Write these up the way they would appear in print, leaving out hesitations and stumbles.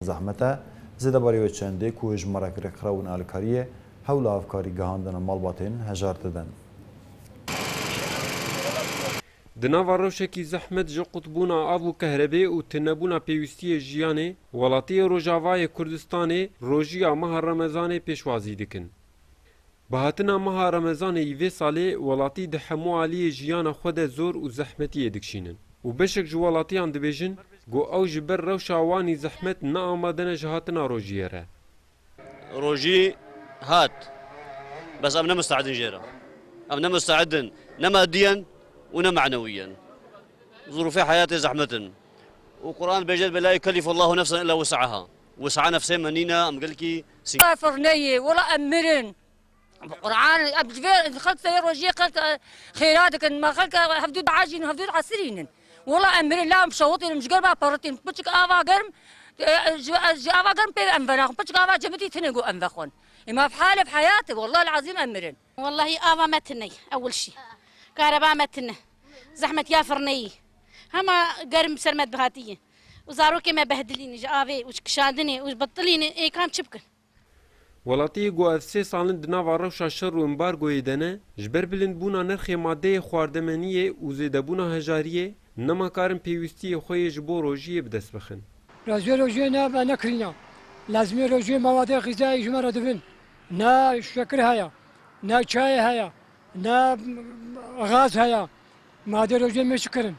زحمته زده باریو چنده کوج مرکر خراون الکاریه حول افکاری گهاندن مالباتین هجار دادن. دناوا روشکی زحمت جو قطبونا آب و کهربه و تنبونا پیوستی جیانه ولاتی روجاوای کردستان روژیا ماه رمضان پیشوازی دکن. بهاتنا ماه رمضان ایوه ساله ولاتی ده همو عالی جیان خود زور و زحمتی دکشینن. و بشک جو ولاتیان دبیجن گو او جبر روشاوانی زحمت نا آمدن جهاتنا روژیه ره. روجي هات بس أمنا مستعدين جيرا أمنا مستعدين نا ماديا ونا معنويا ظروف حياتي زحمة وقرآن بيجد بلا يكلف الله نفسا إلا وسعها وسع نفسين منينا أم قلكي فرنية ولا أمرن القرآن أبجبير دخلت في روجي قلت خيراتك ما خلك هفدود عاجين هفدود عسرين ولا أمرن لا مشوطين مش قربا بارتين بتشك آفا قرم آفا قرم بي أنفنا بتشك آفا جبتي تنقو أنفخون ما في حالي في حياتي والله العظيم أمرن والله آفا متني أول شيء كهرباء متنه زحمة يافرني هما قرم سلمت بهاتية وزاروكي ما بهدليني جافي وشكشادني وبطليني إيه كام شبكن ولاتی گو از 3 سالن دناوا روشا شر و امبارگوی دنه جبر بلند بونا نرخ ماده خواردمنیه و زیده بونا هجاریه نما کارن پیوستی خوی جبو روژیه بدست بخن. روژه نه نکرینا لازمی روژه مواد غذایی جمره دفن نه شکر هیا نه چای هیا نه غاز هیا ماده روژه مشکرن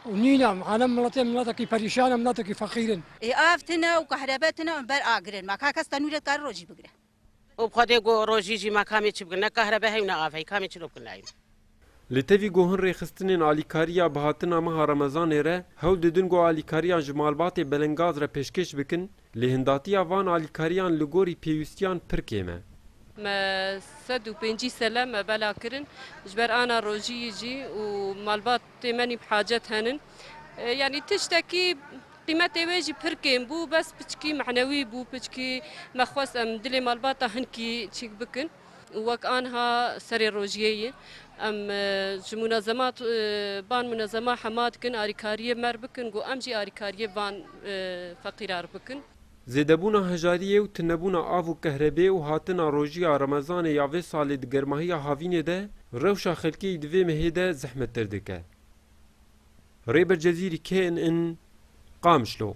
ونينا عالم مناطق بريشانة مناطق فقيرة. آفتنا وكهرباتنا بر آجرين ما كاكس تنورة كار روجي بقرة. وبخدي جو روجي جي ما كامي تشبقنا كهرباء هي ونعافي كامي تشلو كل لتوی گوهن ریخستنین آلیکاریا بهاتنا ماه رمضان ره هول ددن گو آلیکاریا جمالبات بلنگاز را پیشکش بکن لهنداتی آوان آلیکاریان لگوری پیوستیان پرکیمه. ما 105 سنة ما بلا كرن جبر أنا روجي يجي ومالبات تمني بحاجة هنن يعني تشتكي قيمتي واجي بركين بو بس بتشكي معنوي بو بتشكي مخوص أم دلي مالبات هنكي تشيك بكن وك أنها سري روجية أم منظمات بان منظمة حماد كن أريكارية مر بكن جو أمجي أريكارية بان فقيرار بكن زیدبونا هجاریه و تنبونا آب و کهربه و هاتنا روژیا رمضان یاوه سالی دگرماهی هاوینه ده روشا خلکی دوی مهیده زحمت تردکه. ریبر جزیری که ان قامشلو